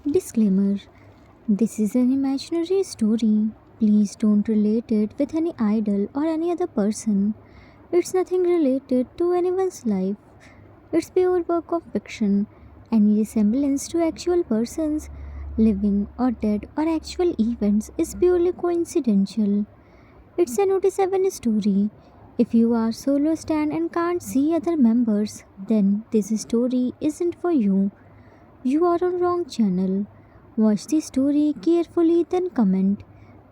Disclaimer: this is an imaginary story. Please don't relate it with any idol or any other person. It's nothing related to anyone's life. It's pure work of fiction. Any resemblance to actual persons, living or dead, or actual events is purely coincidental. It's a noticeable story. If you are solo stand and can't see other members, then this story isn't for you. You are on wrong channel. Watch the story carefully, then comment.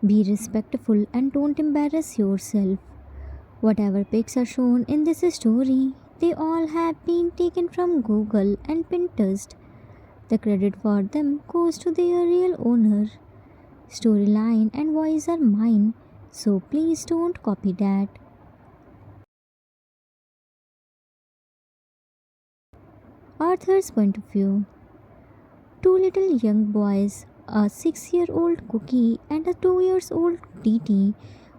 Be respectful and don't embarrass yourself. Whatever pics are shown in this story, they all have been taken from Google and Pinterest. The credit for them goes to their real owner. Storyline and voice are mine, so please don't copy that. Arthur's point of view. Two little young boys, a 6-year-old Cookie and a 2-year-old Titi,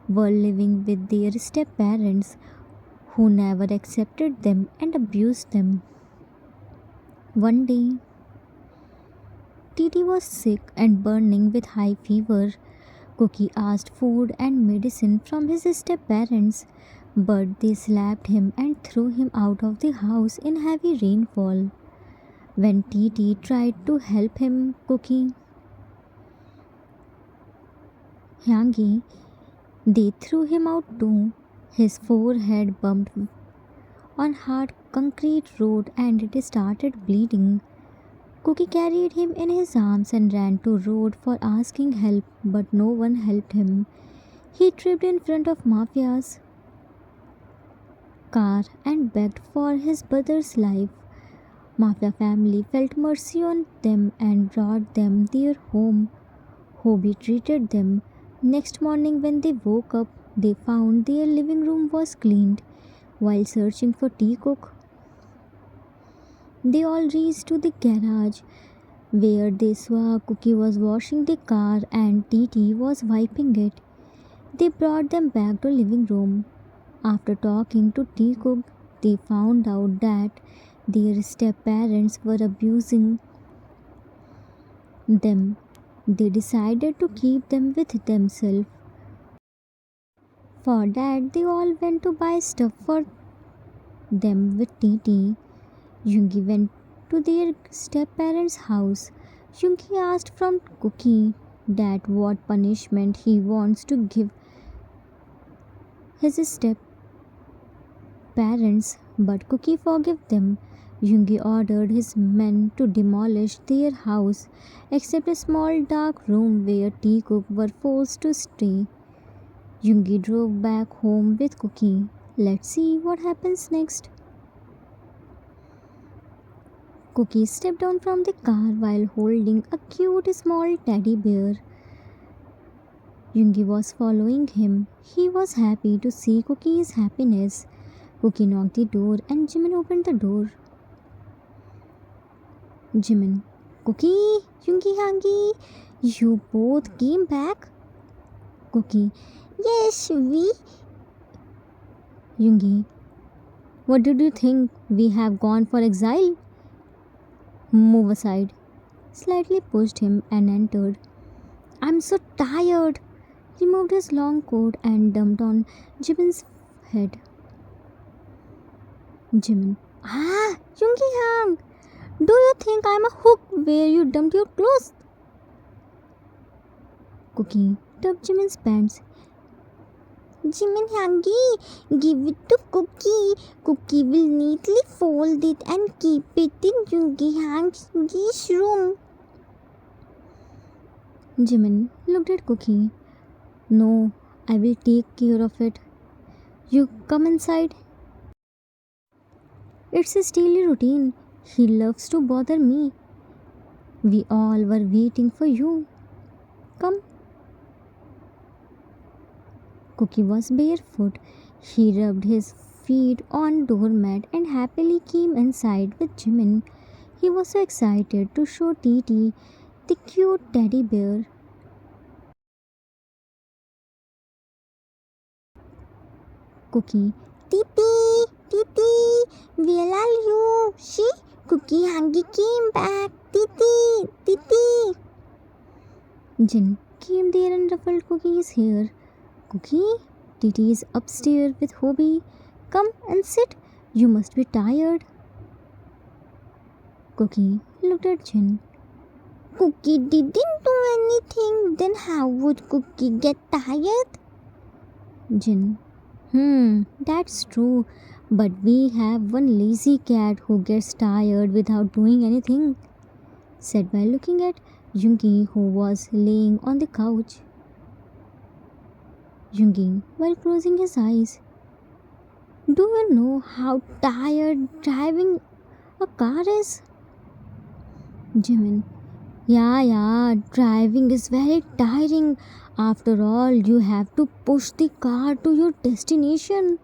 were living with their step parents who never accepted them and abused them. One day, Titi was sick and burning with high fever. Cookie asked food and medicine from his step parents, but they slapped him and threw him out of the house in heavy rainfall. When Titi tried to help him, Cookie Hyangi, they threw him out too. His forehead bumped on hard concrete road and it started bleeding. Cookie carried him in his arms and ran to road for asking help, but no one helped him. He tripped in front of Mafia's car and begged for his brother's life. Mafia family felt mercy on them and brought them their home. Hobie treated them. Next morning when they woke up, they found their living room was cleaned. While searching for tea cook, they all raced to the garage where they saw Cookie was washing the car and Titi was wiping it. They brought them back to living room. After talking to tea cook, they found out that their step parents were abusing them. They decided to keep them with themselves. For that, they all went to buy stuff for them with Titi. Yungi went to their step parents' house. Yungi asked from Cookie that what punishment he wants to give his step parents, but Cookie forgave them. Yungi ordered his men to demolish their house except a small dark room where tea cook were forced to stay. Yungi drove back home with Cookie. Let's see what happens next. Cookie stepped down from the car while holding a cute small teddy bear. Yungi was following him. He was happy to see Cookie's happiness. Cookie knocked the door and Jimin opened the door. Jimin, Cookie, Yungi Hangi, you both came back? Cookie, yes, we. Yungi, what did you think? We have gone for exile? Move aside. Slightly pushed him and entered. I'm so tired. He moved his long coat and dumped on Jimin's head. Jimin, Yungi Hang, do you think I'm a hook where you dumped your clothes? Cookie tucked Jimin's pants. Jimin Hangi, give it to Cookie. Cookie will neatly fold it and keep it in Yungi Hangi's room. Jimin looked at Cookie. No, I will take care of it. You come inside. It's his daily routine. He loves to bother me. We all were waiting for you. Come. Cookie was barefoot. He rubbed his feet on doormat and happily came inside with Jimin. He was so excited to show Titi the cute teddy bear. Cookie, Titi, Titi, where are you? See, Cookie Hangi came back. Titi, Titi. Jin came there and ruffled Cookie's hair. Cookie, Titi is upstairs with Hobie. Come and sit. You must be tired. Cookie looked at Jin. Cookie didn't do anything. Then how would Cookie get tired? Jin. That's true. But we have one lazy cat who gets tired without doing anything, said while looking at Jungi, who was laying on the couch. Jungi, while closing his eyes. Do you know how tired driving a car is? Jimin. Yeah, driving is very tiring. After all, you have to push the car to your destination.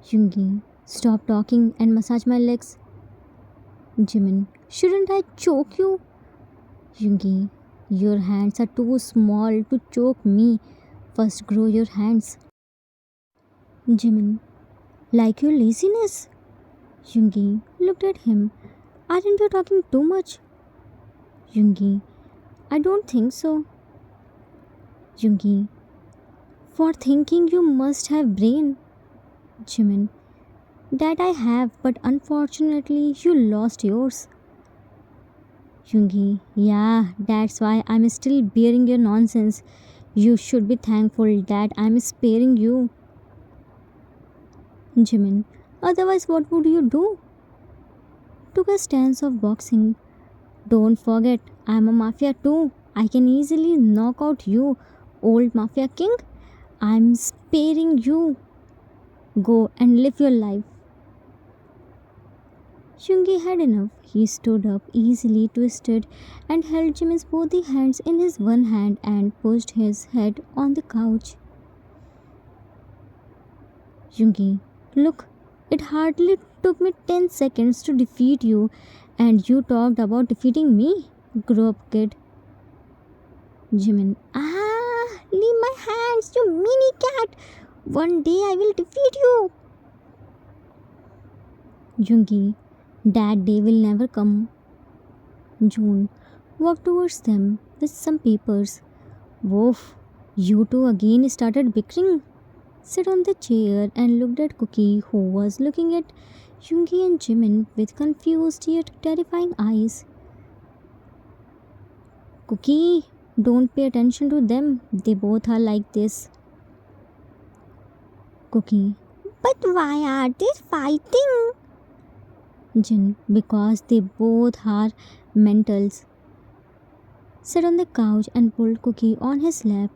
Jungi, stop talking and massage my legs. Jimin, shouldn't I choke you? Jungi, your hands are too small to choke me. First grow your hands. Jimin, like your laziness? Jungi looked at him. Aren't you talking too much? Jungi, I don't think so. Jungi, for thinking you must have brain. Jimin, that I have, but unfortunately you lost yours. Jungi, yeah, that's why I'm still bearing your nonsense. You should be thankful that I'm sparing you. Jimin, otherwise what would you do? Took a stance of boxing. Don't forget, I'm a mafia too. I can easily knock out you, old mafia king. I'm sparing you. Go and live your life. Jungi had enough. He stood up, easily twisted, and held Jimin's both hands in his one hand and pushed his head on the couch. Jungi, look, it hardly took me 10 seconds to defeat you, and you talked about defeating me. Grow up, kid. Jimin, Leave my hands, you mini cat. One day I will defeat you. Jungi, that day will never come. June walked towards them with some papers. Woof, you two again started bickering. Sat on the chair and looked at Cookie, who was looking at Jungi and Jimin with confused yet terrifying eyes. Cookie, don't pay attention to them. They both are like this. Cookie, But why are they fighting? Jin, because they both are mentals. Sat on the couch and pulled Cookie on his lap.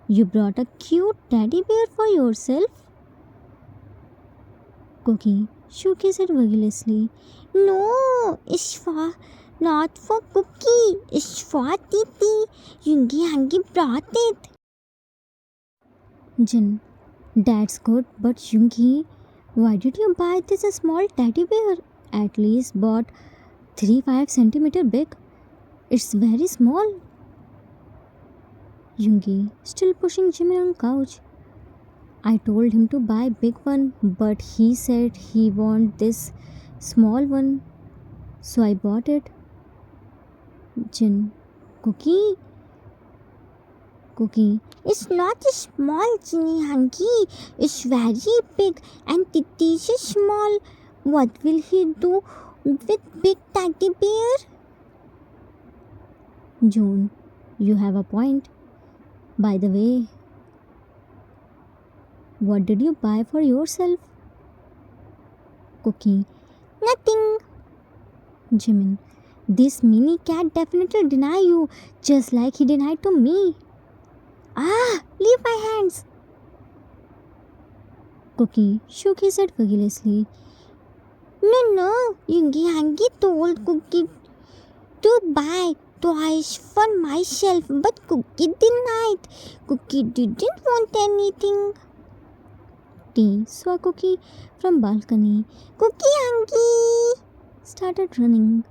You brought a cute teddy bear for yourself? Cookie shook his head vigorously. No, it's not for Cookie. It's for Titi. Jungi Hangi brought it. Jin, that's good, but Jungi, why did you buy this small teddy bear? At least bought 3-5 centimeter big. It's very small. Jungi, still pushing Jimin on couch. I told him to buy big one, but he said he want this small one, so I bought it. Jin, Cookie, It's not small, Jinny Hangi. It's very big, and Titi is small. What will he do with big teddy bear? June, you have a point. By the way, what did you buy for yourself? Cookie, Nothing. Jimin, this mini cat definitely deny you, just like he denied to me. Leave my hands. Cookie shook his head vigorously. No. Jungi Hangi told Cookie to buy toys for myself, but Cookie denied. Cookie didn't want anything. T saw Cookie from balcony, Cookie Hangi started running.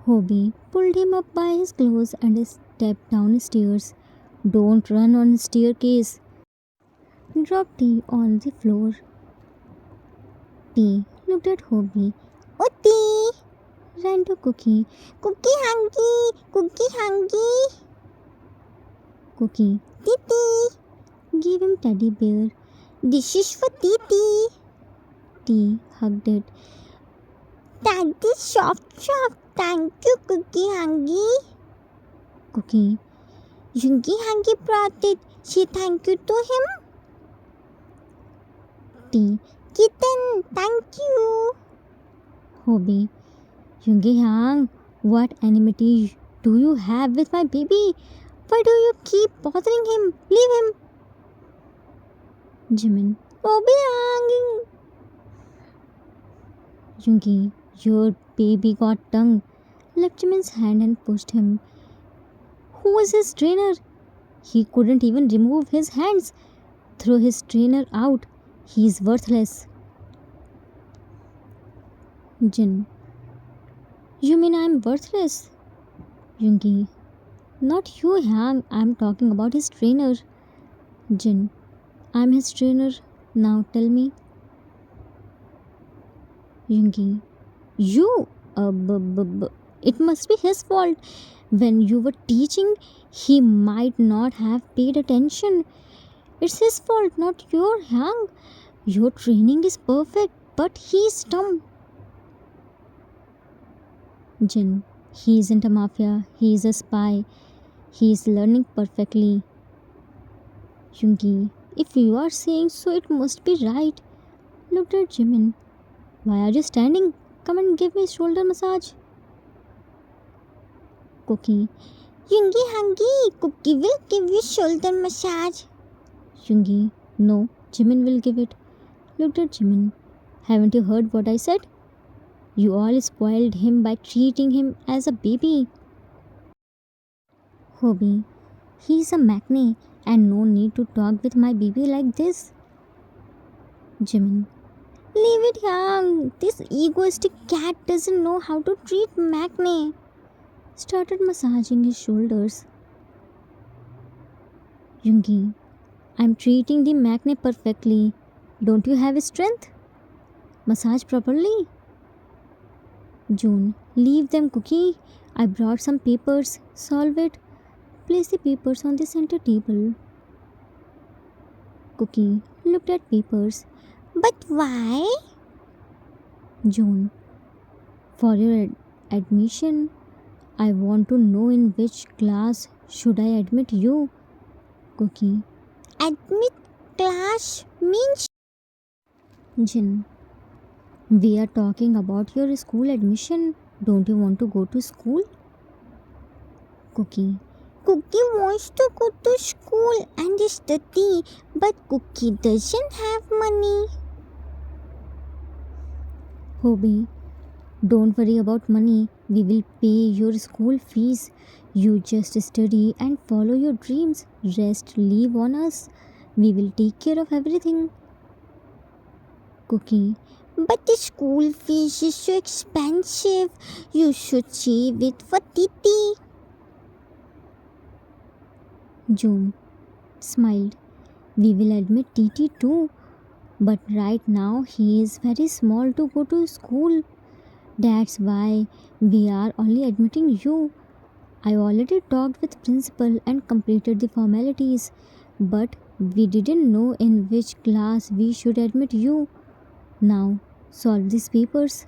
Hobie pulled him up by his clothes and stepped downstairs. Don't run on staircase. Dropped T on the floor. T, looked at Hobie, Uti, ran to Cookie. cookie hungry, cookie hungry. Cookie Titi, gave him teddy bear. this is for Titi. T hugged it. Daddy soft soft. Thank you, cookie hungry. Cookie Jungi hungry brought it. Say thank you to him. T Kitten, thank you. Hobie. Yoongi Hyang, what enmity do you have with my baby? Why do you keep bothering him? Leave him. Jimin. Bobby hanging. Yoongi, your baby got tongue. Left Jimin's hand and pushed him. Who is his trainer? He couldn't even remove his hands. Throw his trainer out. He is worthless. Jin. You mean I'm worthless? Yoongi. Not you, Hyang. I'm talking about his trainer. Jin. I'm his trainer. Now tell me. Yoongi. You? It must be his fault. When you were teaching, he might not have paid attention. It's his fault, not your, Hyang. Your training is perfect, but he's dumb. Jin. He isn't a mafia. He is a spy. He is learning perfectly. Yoongi. If you are saying so, it must be right. Looked at Jimin. Why are you standing? Come and give me shoulder massage. Cookie. Jungi hungry. Cookie will give you shoulder massage. Yoongi. No, Jimin will give it. Looked at Jimin. Haven't you heard what I said? You all spoiled him by treating him as a baby. Hobie. He's a maknae and no need to talk with my baby like this. Jimin. Leave it, Yang. This egoistic cat doesn't know how to treat maknae. Started massaging his shoulders. Yoongi. I'm treating the maknae perfectly. Don't you have strength? Massage properly. June. Leave them, Cookie. I brought some papers. Solve it. Place the papers on the center table. Cookie looked at papers. But why? June. For your admission, I want to know in which class should I admit you. Cookie. Admit class means Jin. We are talking about your school admission. Don't you want to go to school? Cookie. Cookie wants to go to school and study, but Cookie doesn't have money. Hobie. Don't worry about money. We will pay your school fees. You just study and follow your dreams. Rest leave on us. We will take care of everything. Cookie. But the school fees is so expensive. You should save it for Titi. June smiled. We will admit Titi too. But right now he is very small to go to school. That's why we are only admitting you. I already talked with principal and completed the formalities. But we didn't know in which class we should admit you. Now solve these papers.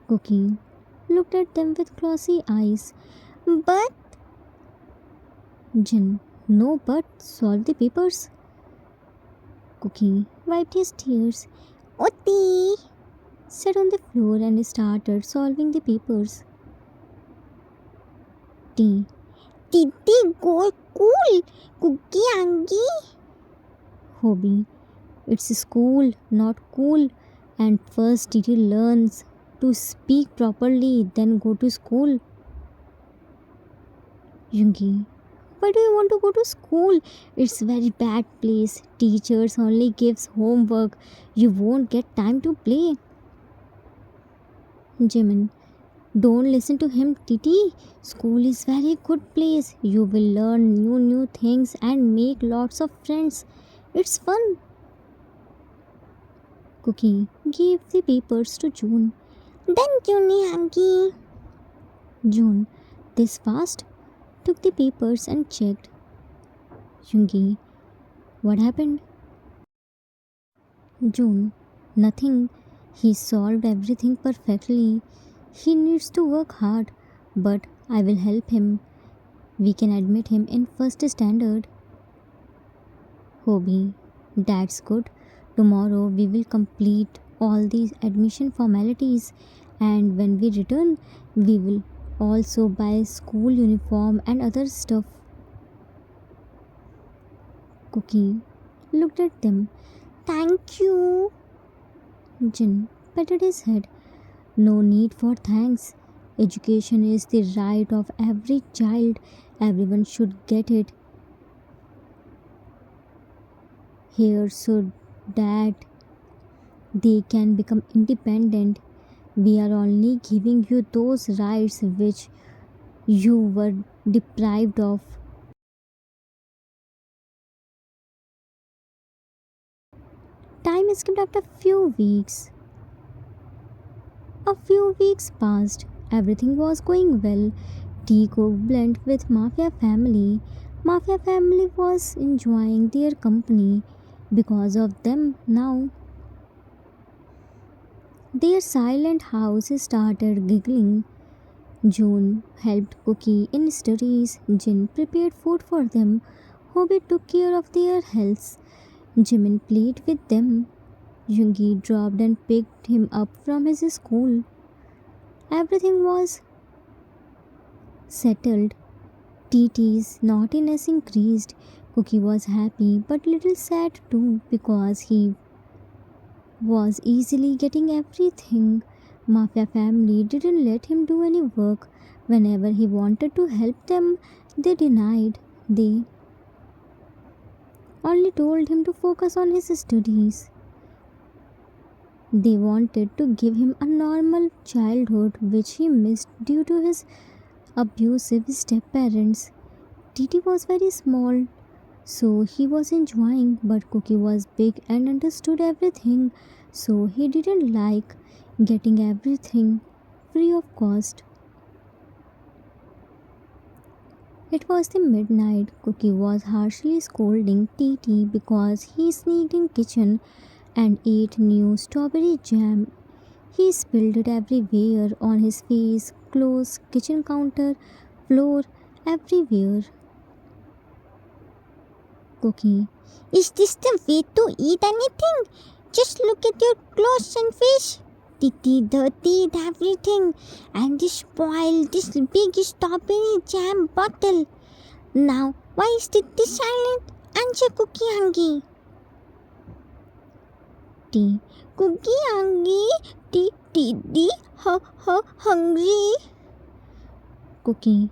Cookie looked at them with glossy eyes. But Jin. No, but solve the papers. Cookie wiped his tears, Oti, sat on the floor and started solving the papers. T. Titi go cool. Cookie Angie. Hobie. It's school, not cool. And first Titi learns to speak properly, then go to school. Yoongi. Why do you want to go to school? It's very bad place. Teachers only gives homework. You won't get time to play. Jimin. Don't listen to him, Titi. School is very good place. You will learn new things and make lots of friends. It's fun. Cookie gave the papers to June. Then Junie Hanky. June, this fast, took the papers and checked. Yungi, what happened? June, nothing. He solved everything perfectly. He needs to work hard, but I will help him. We can admit him in first standard. Hobby, that's good. Tomorrow we will complete all these admission formalities, and when we return, we will also buy school uniform and other stuff. Cookie looked at them. Thank you. Jin patted his head. No need for thanks. Education is the right of every child. Everyone should get it. Here so that they can become independent. We are only giving you those rights which you were deprived of. Time skipped after few weeks. A few weeks passed. Everything was going well. Tea cooked blend with Mafia family. Mafia family was enjoying their company. Because of them now, their silent house started giggling. June helped Cookie in studies. Jin prepared food for them. Hobby took care of their health. Jimin played with them. Jungi dropped and picked him up from his school. Everything was settled. TT's naughtiness increased. Cookie was happy but little sad too because he was easily getting everything. Mafia family didn't let him do any work. Whenever he wanted to help them, they denied. They only told him to focus on his studies. They wanted to give him a normal childhood which he missed due to his abusive step-parents. Titi was very small, so he was enjoying, but Cookie was big and understood everything, so he didn't like getting everything free of cost. It was the midnight. Cookie was harshly scolding Titi because he sneaked in kitchen and ate new strawberry jam. He spilled it everywhere on his face, clothes, kitchen counter, floor, everywhere. Cookie, Is this the way to eat anything? Just look at your clothes and face. Titi dirtied everything and spoiled this big strawberry jam bottle. Now, why is Titi silent? Answer Cookie Hangi. tea. Cookie Hangi, Titi, hungry. Cookie,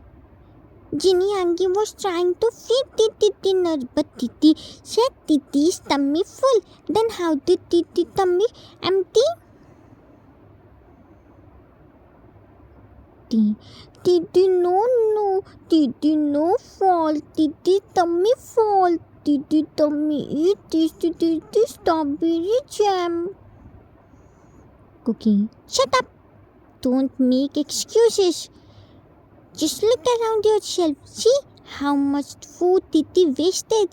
Ginny Hangi was trying to feed Titi dinner, but Titi said Titi's tummy full. Then how did Titi tummy empty? tea. Titi no, Titi no fall, Titi tummy fall, Titi tummy eat this strawberry jam. Cookie, Shut up! Don't make excuses. Just look around yourself. See how much food Titi wasted.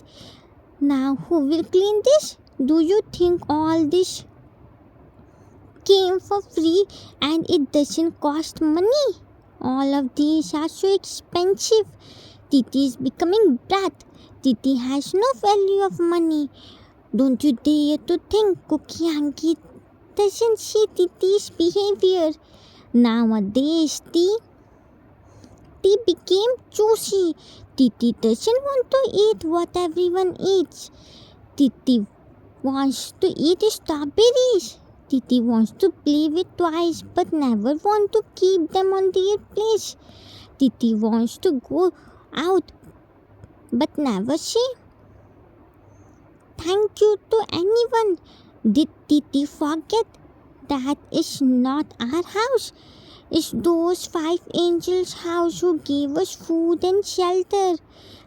Now who will clean this? Do you think all this came for free and it doesn't cost money? All of these are so expensive. Titi is becoming brat. Titi has no value of money. Don't you dare to think Cookie Hangi doesn't see Titi's behavior. Nowadays, tea became choosy. Titi doesn't want to eat what everyone eats. Titi wants to eat strawberries. Titi wants to play with toys but never want to keep them on their place. Titi wants to go out but never say thank you to anyone. Did Titi forget that is not our house? It's those 5 angels' house who gave us food and shelter.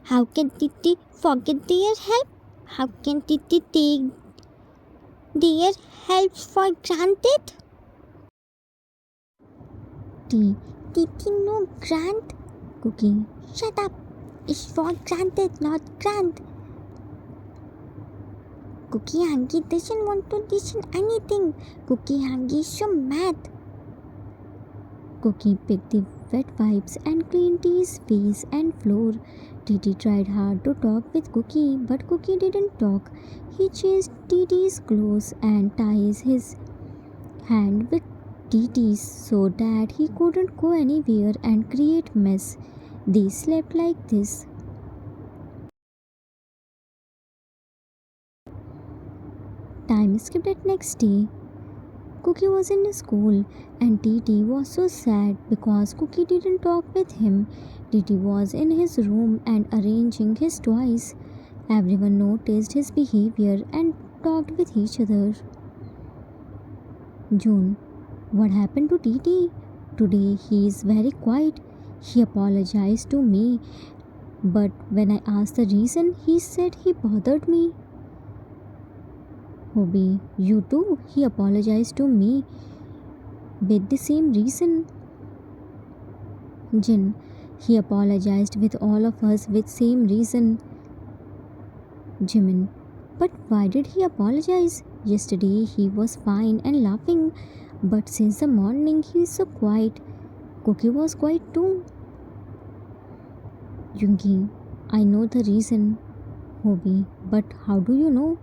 How can Titi forget their help? How can Titi take Their helps for granted? T. Titi, no grant. Cookie. Shut up. It's for granted, not grant. Cookie Hangi doesn't want to listen anything. Cookie Hangi is so mad. Cookie picked the wet wipes and cleaned T's face and floor. Titi tried hard to talk with Cookie, but Cookie didn't talk. He changed Titi's clothes and ties his hand with Titi's so that he couldn't go anywhere and create mess. They slept like this. Time skipped at next day. Cookie was in school and Titi was so sad because Cookie didn't talk with him. Titi was in his room and arranging his toys. Everyone noticed his behavior and talked with each other. June. What happened to Titi? Today he is very quiet. He apologized to me, but when I asked the reason, he said he bothered me. Hobby, you too. He apologized to me with the same reason. Jin, he apologized with all of us with same reason. Jimin, but why did he apologize? Yesterday he was fine and laughing, but since the morning he is so quiet. Cookie was quiet too. Jungi, I know the reason. Hobby, but how do you know?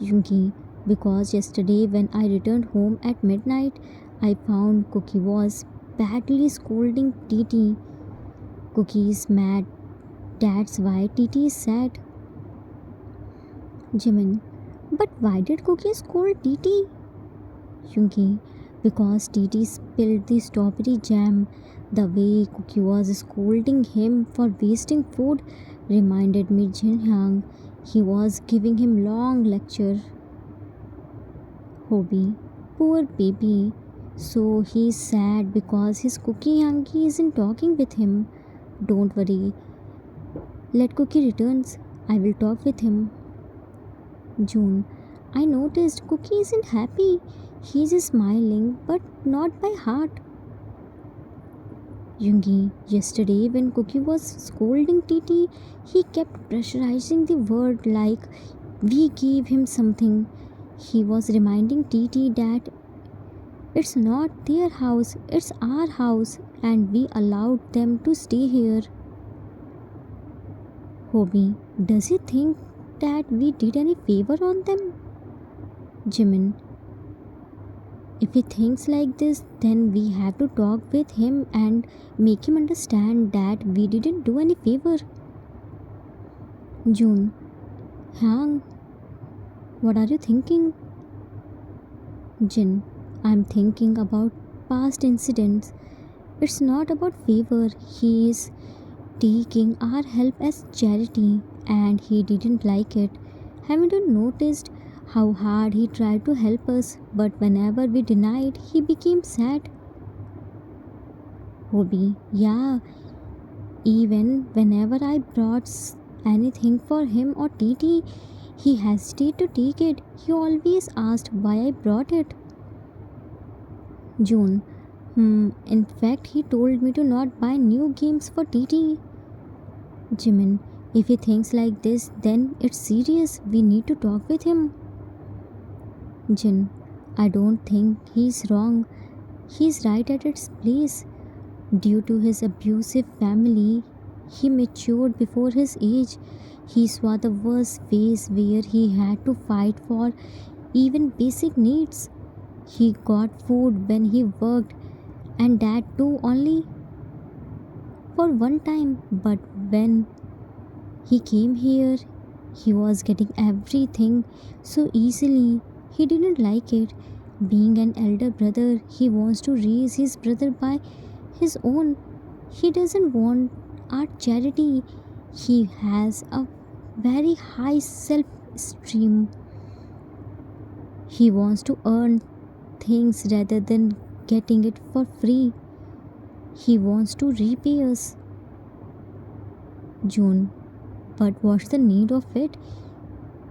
Jungi, because yesterday when I returned home at midnight, I found Cookie was badly scolding Titi. Cookie is mad. That's why Titi is sad. Jimin, but why did Cookie scold Titi? Jungi, because Titi spilled the strawberry jam. The way Cookie was scolding him for wasting food reminded me Jin Hyang. He was giving him long lecture. Hobby, poor baby. So he's sad because his Cookie Hangi isn't talking with him. Don't worry. Let Cookie returns. I will talk with him. June, I noticed Cookie isn't happy. He's smiling but not by heart. Jungi, yesterday when Cookie was scolding Titi, he kept pressurizing the word like we gave him something. He was reminding Titi that it's not their house, it's our house, and we allowed them to stay here. Hobby, does he think that we did any favor on them? Jimin, if he thinks like this, then we have to talk with him and make him understand that we didn't do any favor. June, Hyang, what are you thinking? Jin, I'm thinking about past incidents. It's not about favor. He is taking our help as charity and he didn't like it. Haven't you noticed how hard he tried to help us, but whenever we denied, he became sad? Hobby, yeah, even whenever I brought anything for him or Titi, he hesitated to take it. He always asked why I brought it. June, in fact, he told me to not buy new games for Titi. Jimin, if he thinks like this, then it's serious. We need to talk with him. Jin, I don't think he's wrong. He's right at its place. Due to his abusive family, he matured before his age. He saw the worst phase where he had to fight for even basic needs. He got food when he worked, and that too only for one time. But when he came here, he was getting everything so easily. He didn't like it. Being an elder brother, he wants to raise his brother by his own. He doesn't want our charity. He has a very high self esteem. He wants to earn things rather than getting it for free. He wants to repay us. June, but what's the need of it?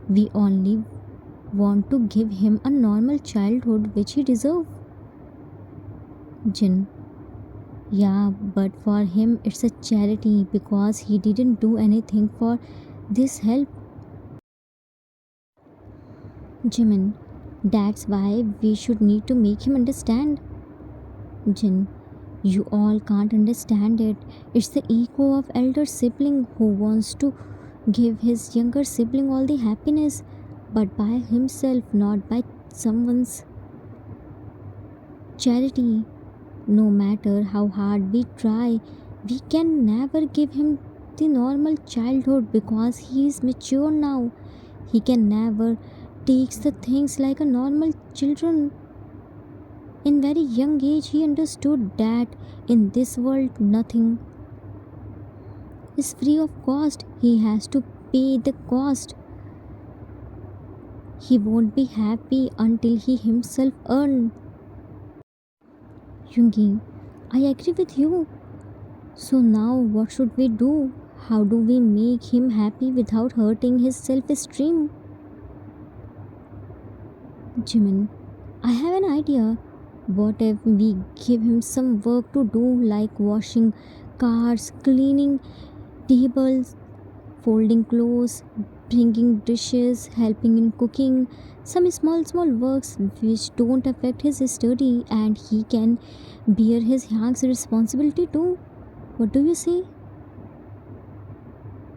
We only want to give him a normal childhood which he deserves. Jin, yeah, but for him it's a charity because he didn't do anything for this help. Jimin, that's why we should need to make him understand. Jin, you all can't understand it. It's the ego of elder sibling who wants to give his younger sibling all the happiness, but by himself, not by someone's charity. No matter how hard we try, we can never give him the normal childhood because he is mature now. He can never takes the things like a normal children. In very young age he understood that in this world nothing is free of cost. He has to pay the cost. He won't be happy until he himself earn. Yungi, I agree with you. So now what should we do? How do we make him happy without hurting his self-esteem? Jimin, I have an idea. What if we give him some work to do like washing cars, cleaning tables, folding clothes, bringing dishes, helping in cooking, some small works which don't affect his study and he can bear his young's responsibility too. What do you say?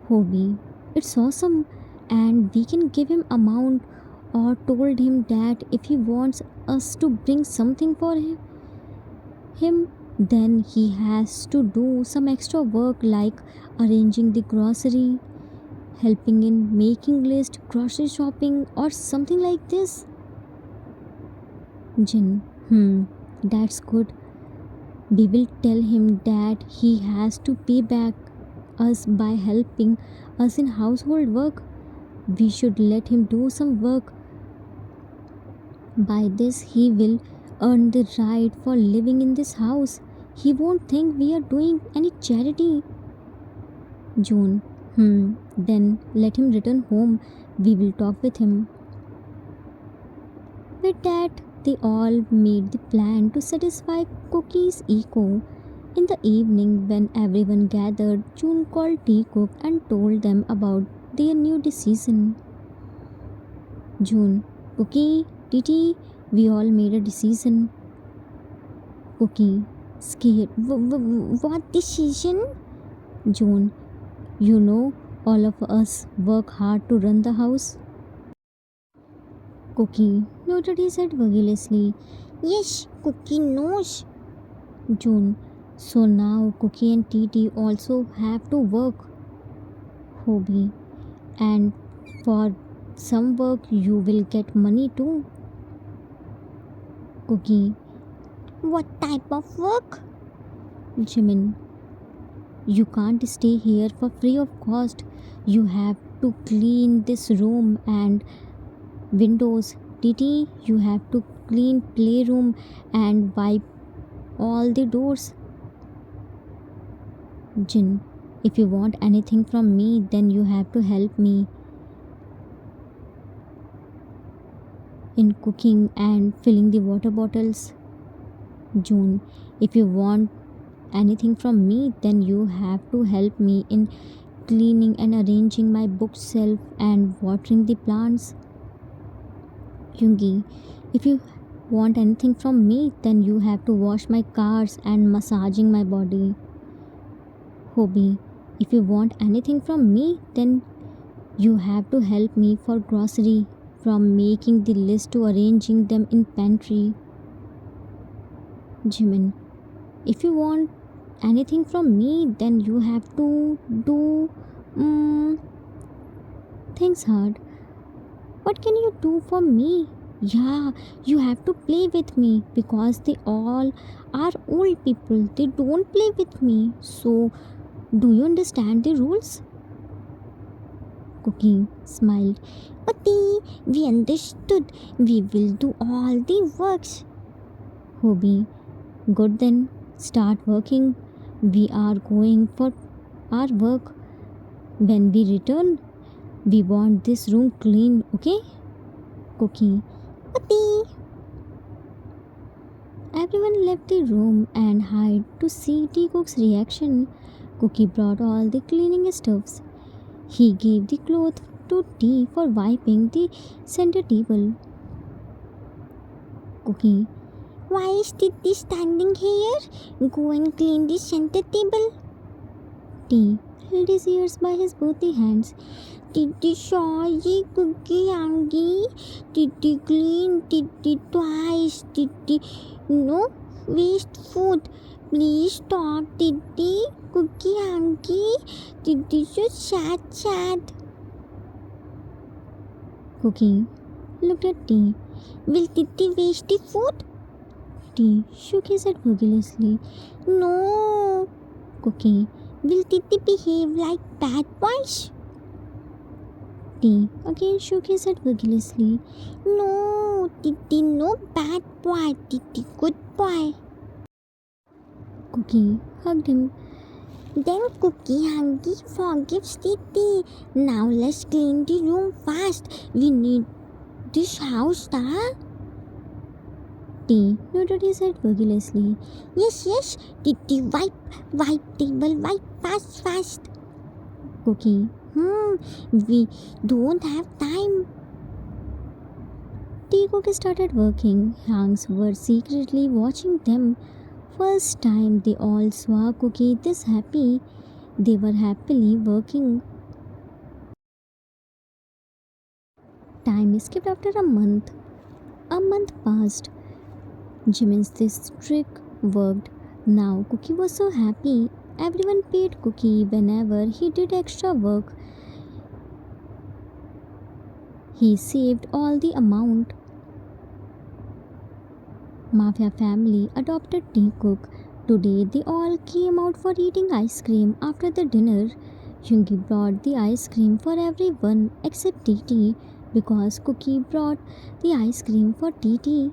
Hobby. It's awesome and we can give him amount or told him that if he wants us to bring something for him then he has to do some extra work like arranging the grocery, helping in making list, grocery shopping or something like this. Jin, that's good. We will tell him that he has to pay back us by helping us in household work. We should let him do some work. By this, he will earn the right for living in this house. He won't think we are doing any charity. June, then let him return home. We will talk with him. With that, they all made the plan to satisfy Cookie's ego. In the evening, when everyone gathered, June called Teacook and told them about their new decision. June, Cookie, Titi, we all made a decision. Cookie, scared. What decision? June, you know, all of us work hard to run the house. Cookie nodded his head vigorously. Yes, Cookie knows. June, so now Cookie and Titi also have to work. Hobby, and for some work you will get money too. Cookie, What type of work? Jimin, you can't stay here for free of cost. You have to clean this room and windows. Titi, you have to clean playroom and wipe all the doors. Jin, if you want anything from me, then you have to help me in cooking and filling the water bottles. June, if you want anything from me, then you have to help me in cleaning and arranging my bookshelf and watering the plants. Yungi, if you want anything from me, then you have to wash my cars and massaging my body. Hobby, if you want anything from me, then you have to help me for grocery, from making the list to arranging them in pantry. Jimin, if you want anything from me, then you have to do things hard. What can you do for me? Yeah, you have to play with me because they all are old people. They don't play with me. So, do you understand the rules? Cookie smiled. Oti, we understood. We will do all the works. Hobby, good then. Start working. We are going for our work. When we return, we want this room clean, okay? Cookie. Tea. Everyone left the room and hid to see Tea Cook's reaction. Cookie brought all the cleaning stuffs. He gave the cloth to Tea for wiping the center table. Cookie. Why is Titi standing here? Go and clean the center table. Tea held his ears by his both the hands. Titi sorry, Cookie hungry. Titi clean, Titi twice. Titi no waste food. Please stop, Titi. Cookie hungry. Titi so sad. Cookie looked at Tea. Will Titi waste the food? Tea shook his head vigorously. No. Cookie. Will Titi behave like bad boys? Tea again shook his head vigorously. No, Titi no bad boy. Titi good boy. Cookie hugged him. Then Cookie hungry forgives Titi. Now let's clean the room fast. We need this house, Tea nodded his head vigorously. Yes. Titi wipe table, wipe fast. Cookie. We don't have time. Tea Cook started working. Hanks were secretly watching them. First time they all saw Cookie this happy. They were happily working. Time skipped after a month. A month passed. Jimin's this trick worked. Now Cookie was so happy. Everyone paid Cookie whenever he did extra work. He saved all the amount. Mafia family adopted Tea Cook. Today they all came out for eating ice cream after the dinner. Yungi brought the ice cream for everyone except Titi because Cookie brought the ice cream for Titi.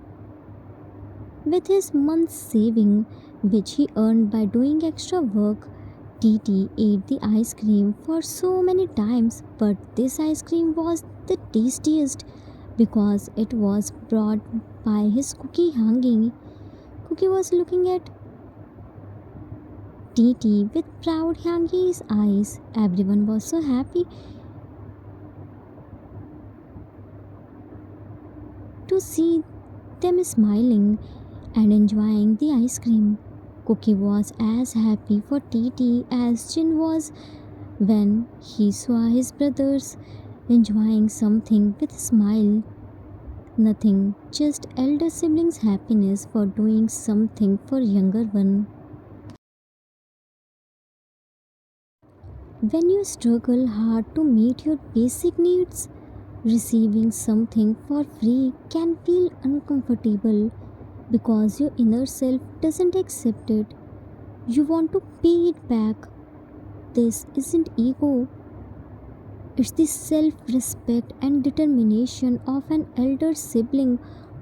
With his month's saving, which he earned by doing extra work, Titi ate the ice cream for so many times, but this ice cream was the tastiest because it was brought by his Cookie hanging. Cookie was looking at Titi with proud Hangi's eyes. Everyone was so happy to see them smiling and enjoying the ice cream. Cookie was as happy for Titi as Jin was when he saw his brothers enjoying something with a smile. Nothing, just elder siblings' happiness for doing something for younger one. When you struggle hard to meet your basic needs, receiving something for free can feel uncomfortable because your inner self doesn't accept it. You want to pay it back. This isn't ego, it's the self respect and determination of an elder sibling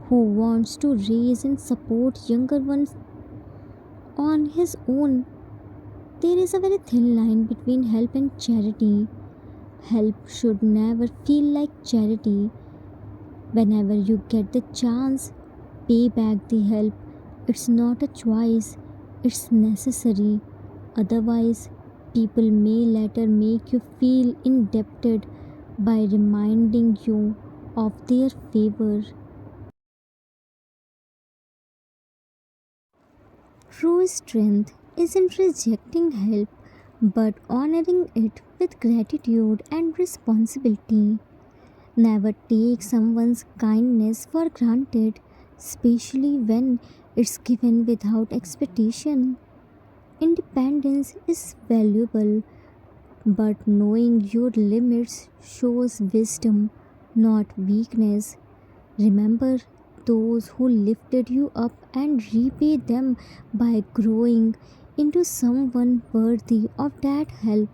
who wants to raise and support younger ones on his own. There is a very thin line between help and charity. Help should never feel like charity. Whenever you get the chance, pay back the help. It's not a choice, it's necessary. Otherwise, people may later make you feel indebted by reminding you of their favor. True strength isn't rejecting help but honoring it with gratitude and responsibility. Never take someone's kindness for granted, especially when it's given without expectation. Independence is valuable, but knowing your limits shows wisdom, not weakness. Remember those who lifted you up and repay them by growing into someone worthy of that help.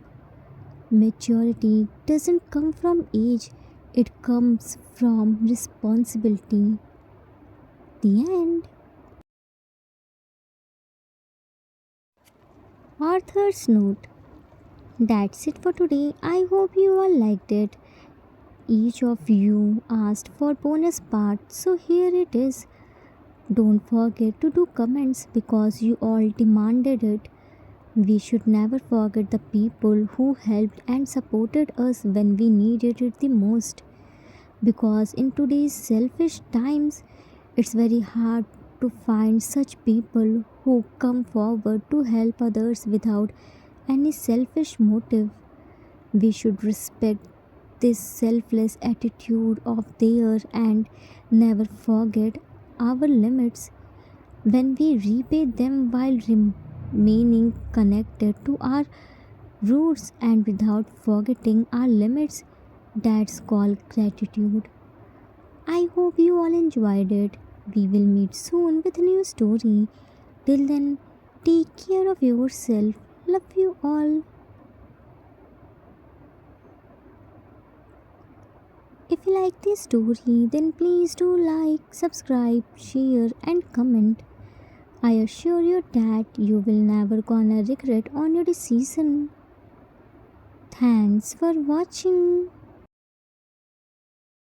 Maturity doesn't come from age, it comes from responsibility. The end. Author's note. That's it for today. I hope you all liked it. Each of you asked for bonus part, so here it is. Don't forget to do comments because you all demanded it. We should never forget the people who helped and supported us when we needed it the most. Because in today's selfish times, it's very hard to find such people who come forward to help others without any selfish motive. We should respect this selfless attitude of theirs and never forget our limits. When we repay them while remaining connected to our roots and without forgetting our limits, that's called gratitude. I hope you all enjoyed it. We will meet soon with a new story. Till then, take care of yourself. Love you all. If you like this story, then please do like, subscribe, share, and comment. I assure you that you will never gonna regret on your decision. Thanks for watching.